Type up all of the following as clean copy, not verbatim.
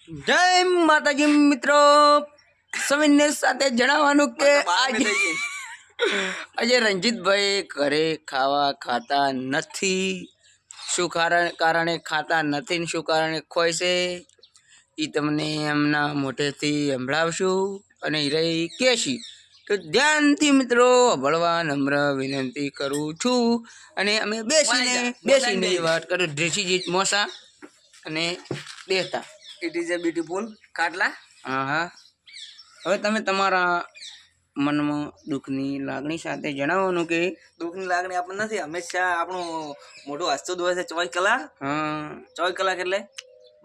જય માતાજી મિત્રો, સવિનય સાથે જણાવવાનું કે આજે રંજીતભાઈ ઘરે ખાતા નથી. શું કારણે ખાતા નથી ને શું કારણે ખોય છે એ તમને એમના મોઢેથી સંભળાવશું અને રહી કહેશી. તો ધ્યાનથી મિત્રો ભળવા નમ્ર વિનંતી કરું છું. અને અમે બેસીને વાત કરું ડ્રેસીજીત મોસા અને દેહતા. ઇટ ઇઝ અ બ્યુટીફુલ કાટલા. હા, હવે તમે તમારા મનમાં દુઃખની લાગણી સાથે જણાવવાનું કે દુઃખની લાગણી આપણને નથી. હંમેશા આપણું મોઢું હસતું જ હોય છે 24 કલાક. 24 કલાક એટલે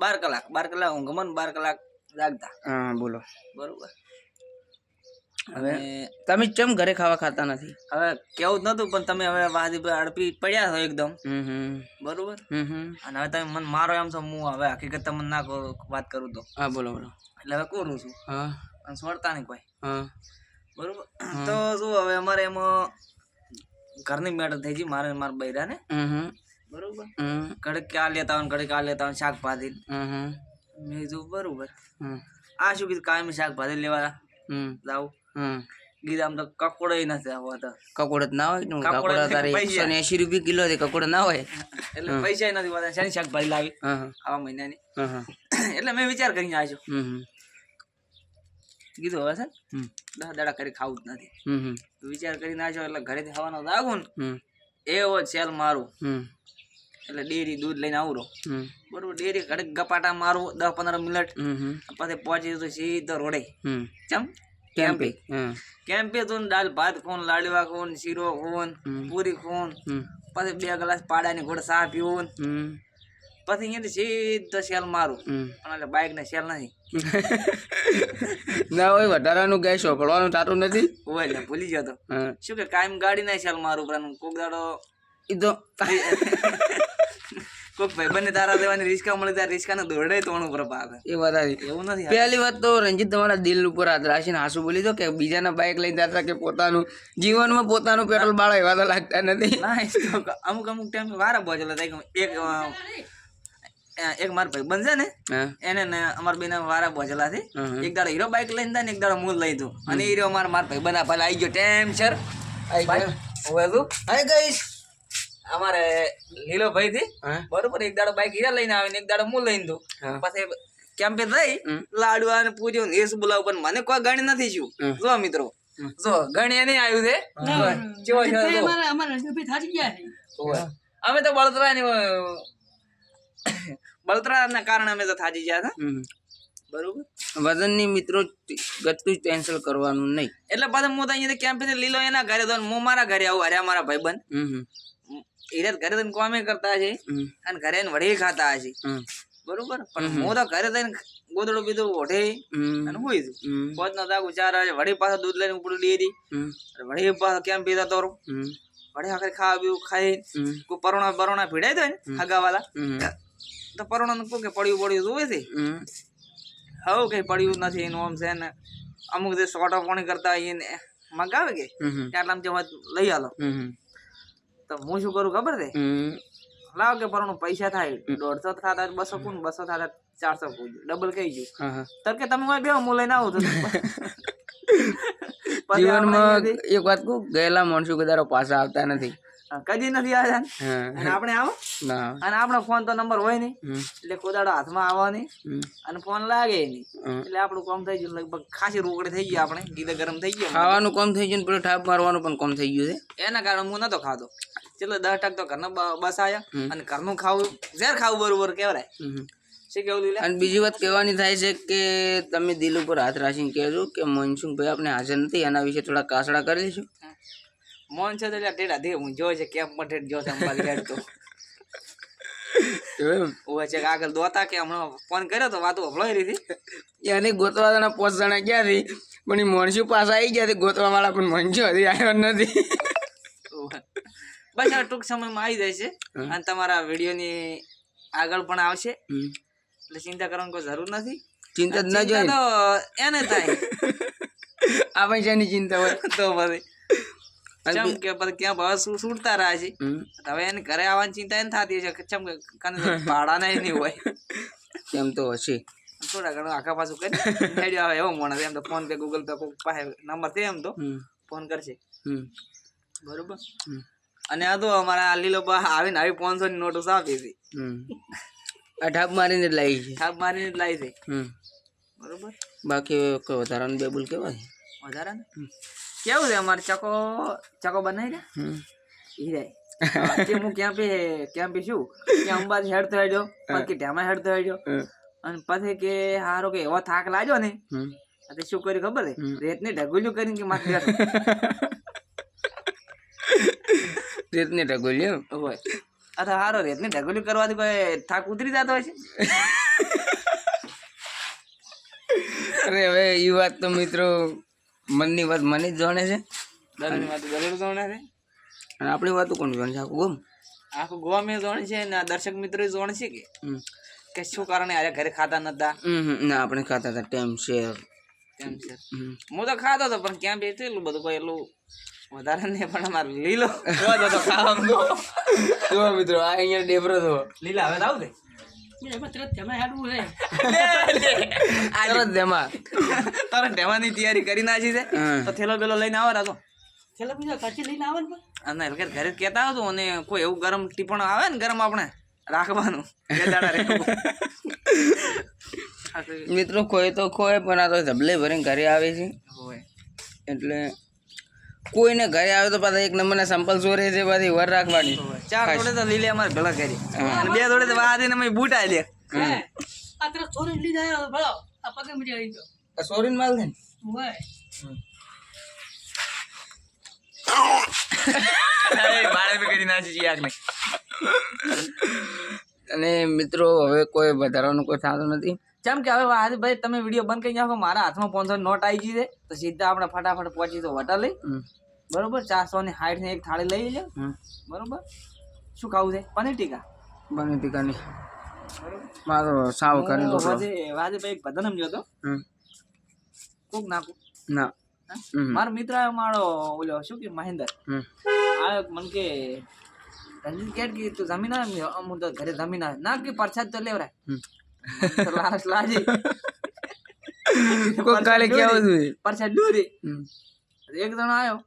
12 કલાક. 12 કલાક ઊંઘમાં ને 12 કલાક જાગતા. હા, બોલો. બરોબર. હવે તમે કેમ ઘરે ખાતા નથી? હવે કેવું જ નતું, પણ તમે હવે વાદી અડપી પડ્યા છો એકદમ. બરોબર. અને હવે તમે મને મારો એમ છો, હું હવે હકીકત તમને ના વાત કરું તો. હા, બોલો. એટલે હવે કરું છું. હા, અને છોડતા નહીં કોઈ. હા, બરોબર. તો શું હવે અમારે એમાં ઘરની મેટર થઈ ગઈ મારે મારા બૈરાને. બરોબર. ઘડીક આ લેતા હોય ઘડીક આ લેતા હોય શાકભાજી. મેં કીધું બરોબર. આ શું કીધું કાયમી શાકભાજી લેવા જાવ. કીધું આમ તો કકોડો નથી આવતા. કકોડ જ ના હોય ને? કકોડ તારે 180 રૂપિયા કિલો છે, કકોડ ના હોય એટલે પૈસા નથી હોતા. શેની શાકભાજી લાવી આવા મહિનાની. એટલે મેં વિચાર કરીને આવ્યો. કીધું હવે છે 10 દાડા કરી ખાવું જ નથી. વિચાર કરીને આવ્યો એટલે ઘરેથી ખાવાનો લાગું ને એવો સેલ મારું. એટલે ડેરી દૂધ લઈને આવરો. બરોબર. ડેરી ઘડીક ગપાટા મારું 10-15 મિનિટ. પછી પહોંચી તો સીધો રોડે. ચમ કેમ્પે તો દાલ ભાત ખોન, લાડવા ખોન, શીરો ખોન, પૂરી ખોન, પછી 2 ગ્લાસ પાડાની ઘોડે ચા પીવું. પછી અહીંયાથી સીધો સેલ મારું. પણ એટલે બાઇક ને સેલ નથી. ના હોય વધારાનું ગેસ વાપરવાનું થતું નથી. હોય એટલે ભૂલી ગયો તો. શું કે કાયમ ગાડી ના સેલ મારું. પણ કોક દાડો એ તો કોક ભાઈ બંને તારા દેવાની રિસ્કા મળે ત્યારે રિસ્કા ને દોડે તોણું પર પાવે. એ વાત એવું નથી. પહેલી વાત તો રંજીત તમારા દિલ ઉપર હાથ રાખીને હાસુ બોલી દો કે બીજાના બાઇક લઈને જતા કે પોતાનું જીવનમાં પોતાનું પેટ્રોલ બાળા એવા તો લાગતા નથી. ના અમુક ટાઈમ વારા પહોંચેલા થાય. એક મારા ભાઈ બંધ છે ને એને ને અમારા બેન વારા પહોંચેલા છે. એક દાડો હીરો બાઇક લઈને થાય ને એક દાડો મૂળ લઈ દઉં. અને હીરો મારા ભાઈ બંધ ભલે આવી ગયો ટેમ સર આવી ગઈ. અમારે લીલો ભાઈ થી બરોબર. એક દાડો બાઈક હીરા લઈને આવે ને એક દાડો હું લઈને દઉં. પછી કેમ્પે થઈ લાડવા ને પૂજ્યું એ શું બોલાવું. પણ મને કોઈ ગણી નથી શું. જો મિત્રો જો ગણી એને આવ્યું છે. અમે તો બળતરા ના કારણે અમે તો થાજી ગયા હતા. બરોબર. વજનની મિત્રો ગતું કેન્સલ કરવાનું નહીં. એટલે પાછા હું તો અહીંયા કેમ્પે લીલો એના ઘરે તો હું મારા ઘરે આવું. અરે મારા ભાઈ બંધ હીરા ઘરે થઈને કોમે કરતા છે અને ઘરે વડે ખાતા હશે. બરોબર. પણ હું તો ઘરે થઈને ગોદડું બીધું ઓઢે અને હોઈ દઉં. 5 નો દાગુ 4 વાગે વડે પાછો દૂધ લઈને ઉપડું ડેરી વડે પાછો કેમ પીતા તો વડે આખરે ખાવા પીવું ખાઈ કોઈ પરોણા ભીડાય તો ને હગાવાલા તો પરોણા કહું કે પડ્યું જોવે છે. હવે કઈ પડ્યું નથી એનું આમ છે ને. અમુક જે સોટો પાણી કરતા હોય એને મગાવે કે આટલા લઈ આલો. તો હું શું કરું ખબર છે? લાવ કે પરનું પૈસા થાય 150 થતા 200 કું 200 થતા 400 કું ડબલ કહી ગયું. તો કે તમે બે હું લઈને આવું તો જીવનમાં એક વાત કહું, ગયેલા માણસો કદાચ પાછા આવતા નથી. કદી નથી આવ્યા. અને આપણે આવો અને આપણો ફોન તો નંબર હોય નહીં એટલે કોદાડો હાથમાં આવવા નહીં અને ફોન લાગે નહીં. એટલે આપણું કામ થઈ ગયું. લગભગ ખાસી રોકડે થઈ ગયા. આપણે ગીધે ગરમ થઈ ગયો. ખાવાનું કામ થઈ ગયું, પેલું ઠાપ મારવાનું પણ કામ થઈ ગયું છે. એના કારણે હું નતો ખાતો. ચલો 10% તો ઘરનો બસ આવ્યા અને ઘરનું ખાવું ઝેર ખાવું બરોબર કહેવાય. શું કેવું લીલા? અને બીજી વાત કહેવાની થાય છે કે તમે દિલ ઉપર હાથ રાખીને કહેજો કે મનસુખભાઈ આપણે હાજર નથી. એના વિશે થોડા કાસડા કરી લઈશું. મોન છે તો એટલે ટેડા દે હું જોઈ છે કેમ મટેડ જો છે અંબાલી હેડ તો ઓય છે આગળ દોતા કે હમણાં ફોન કર્યો તો વાતો હભળાઈ રહી હતી. એને ગોતવા જણા 5 જણા ગયા હતી પણ એ મણસુ પાછા આવી ગયા હતી ગોતવા વાળા. પણ મણસુ હજી આવ્યો નથી. બસ આ ટૂંક સમયમાં આવી જાય છે અને તમારા વિડીયોની આગળ પણ આવશે. એટલે ચિંતા કરવાની કોઈ જરૂર નથી. ચિંતા જ ના જોઈએ તો એને થાય આ પૈસાની ચિંતા હોય તો પછી ચમ કે પછી ક્યાં ભાવ છૂટતા રહ્યા છે. હવે એને ઘરે આવવાની ચિંતા એને થતી છે. ચમ કે ભાડા નહીં હોય એમ તો હશે. થોડા ઘણો આખા પાછું કરી હેડ્યો આવે એવો માણસ એમ તો ફોન પે ગૂગલ પે કોઈ પાસે નંબર છે એમ તો ફોન કરશે બરોબર. અને આ તો અમારા લીલો બા આવીને આવી 500 ની નોટો આપી હતી. આ ઠાપ મારીને જ લાવી છે. ઠાપ મારીને જ લાવી છે બરોબર. બાકી કોઈ વધારાનું બેબુલ કેવાય વધારે ને કેવું છે અમારે ચકો બનાવી દે હીરાય હું ક્યાં પે શું કે અંબાજી હેડ તો હેડ્યો પછી ઢેમા હેડ તો હેડ્યો અને પછી કે હારો કે એવો થાક લાગ્યો ને તો શું કર્યું ખબર છે રેતને ઢગુલ્યું કરીને કે માથે રેતને ઢગુલ્યું હોય અથવા હારો રેતને ઢગુલ્યું કરવાથી કોઈ થાક ઉતરી જતો હોય છે. અરે હવે એ વાત તો મિત્રો મનની વાત મને જ જાણે છે, દરેકની વાત દરેક જાણે છે અને આપણી વાતો કોણ જાણે છે? આખું ગોવા મેં જાણે છે ને દર્શક મિત્રો જાણે છે કે શું કારણે અરે ઘરે ખાતા નતા. ના આપણે ખાતા હતા ટાઈમ શેર. હું તો ખાતો હતો પણ ક્યાં બેઠું એટલું બધું કોઈ એટલું વધારે નહીં પણ અમારે લીલો હતો ખાવા મિત્રો આ અહીંયા ડેબરો તો લીલા હવે આવું દે તારે ઢેમાની તૈયારી કરી નાખી છે તો થેલો બેલો લઈને આવો રાતો ઘરે કેતા હતો અને કોઈ એવું ગરમ ટીપણ આવે ને ગરમ આપણે રાખવાનું મિત્રો ખોય તો ખોય પણ આ તો ધબલે ભરીને ઘરે આવે છે એટલે કોઈને ઘરે આવે તો પાછા એક નંબરના સંપલ ચોરે છે પાછી વર રાખવાની. 4 જોડે તો લીલે અમારે ભેલા કરી અને 2 જોડે તો વાદે ને અમે બૂટ આલે સોરીન માલ છે અને મિત્રો હવે કોઈ વધારાનું કોઈ થતું નથી. જેમ કે હવે આજે ભાઈ તમે વિડીયો બંધ કરી નાખો મારા હાથમાં 500 નોટ આવી ગઈ છે તો સીધા આપણે ફટાફટ પહોંચી તો વટા લઈ બરોબર 460 ની એક થાળી લઈ લે બરોબર. શું ખાવું છે? પનીર ટીકા. પનીર ટીકા ની મારો સાવ કરી દો વાજે ભાઈ એક ભજન સમજો તો કોક નાખું ના મારો મિત્ર આવ્યો મારો ઓલો શું કે મહેન્દ્ર આવ્યો મને કે રંજીત કેટ કે તું જમીન આવે હું તો ઘરે જમીન આવે ના કે પ્રસાદ તો લેવરાય લાશ લાજી કોઈ કાલે કેવું હતું પ્રસાદ દૂરી એક જણો આવ્યો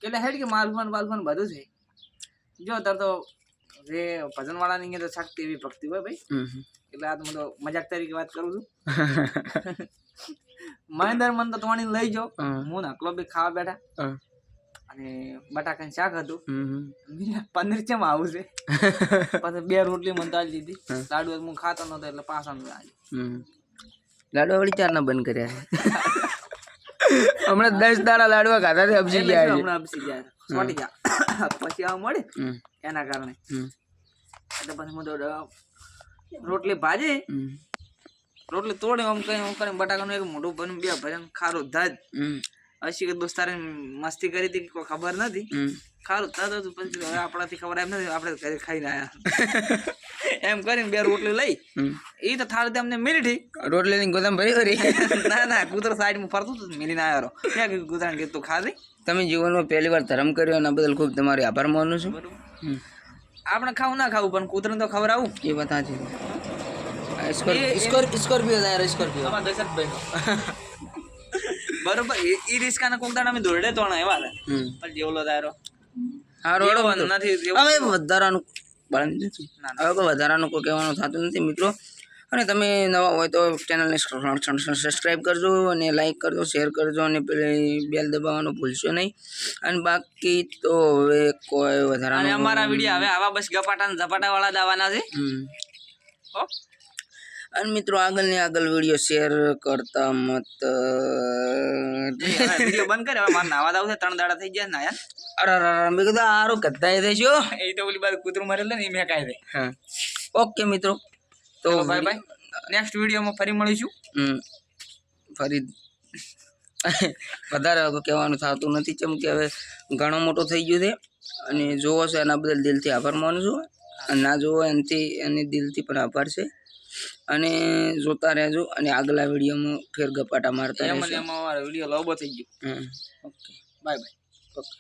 એટલે હેડ કે માલફોન બાલફોન બધું છે જો તાર તો જે ભજન વાળાની તો શક્તિ એવી ભક્તિ હોય ભાઈ એટલે આ તો હું તો મજાક તરીકે વાત કરું છું. મહેન્દ્ર મને તો તોણી લઈ જાઓ હું નકલો બી ખાવા બેઠા અને બટાકાનું શાક હતું પનીર ચેમ આવું છે પછી 2 રોટલી મને તો આલી દીધી લાડુ હું ખાતો નતો એટલે પાછા લાડવા વળી 4 ના બંધ કર્યા હમણાં 10 દાડા લાડવા ખાધા છે અબસી ગયા હમણાં અબસી ગયા છોટી ગયા પછી આવ મળે એના કારણે એટલે પછી હું તો રોટલી ભાજી રોટલી તોડી આમ કઈ બટાકાનું એક મોઢું ભરીને 2 ભરીને ખારું ધાજ અશી કે દોસ્તારે મસ્તી કરી હતી કોઈ ખબર નથી ખારું ધાજ હતું પછી હવે આપણાથી ખબર એમ નથી આપણે ઘરે ખાઈને આવ્યા એમ કરીને 2 રોટલી લઈ એ તો થાળી અમને મિલી રોટલી ની ગોદામ ભરી ભરી ના કૂતરો સાઈડમાં ફરતું હતું મિલીને આવ્યો ક્યાં કૂતરાને કીધું તું ખાધી. તમે જીવનમાં પહેલી વાર ધર્મ કર્યો એના બદલ ખૂબ તમારો આભાર માનું છું. આપણે ખાવું ના ખાવું પણ કૂતરાને તો ખબર આવું એ વાત સાચી. સ્કોર્પિયો બરોબર એ રિસ્કાના કોક દાડા અમે દોરડે તોણા એવા પણ જેવલો દાયરો નથી હવે વધારાનું હવે વધારાનું કોઈ કહેવાનું થતું નથી મિત્રો. અને તમે નવા હોય તો ચેનલને સબસ્ક્રાઈબ કરજો અને લાઈક કરજો શેર કરજો અને પેલી બેલ દબાવવાનું ભૂલશો નહીં. અને બાકી તો હવે કોઈ વધારાનું અમારા વિડીયો હવે આવા બસ ગપાટા ઝપાટા વાળા દાવાના છે. અને મિત્રો આગળ વિડીયો શેર કરતા મત વિડીયો બંધ કરે મારે નાવા દાવ છે 3 દાડા થઈ ગયા ના યાર. અરે મેં કીધું આરો કદાય થઈશો એ તો ઓલી બાદ કૂતરું મરેલ ને મેં કાઈ દે. ઓકે મિત્રો તો બાય બાય નેક્સ્ટ વિડીયોમાં ફરી મળીશું. ફરી વધારે કહેવાનું થતું નથી કેમ કે હવે ઘણો મોટો થઈ ગયો છે અને જોવો છો એના બદલ દિલથી આભાર માનું છું અને ના જોવો એની દિલથી પણ આભાર છે. અને જોતા રહેજો અને આગલા વિડીયોમાં ફેર ગપાટા મારતા રહેજો. વિડીયો લાંબો થઈ ગયો. Okay bye bye. ઓકે.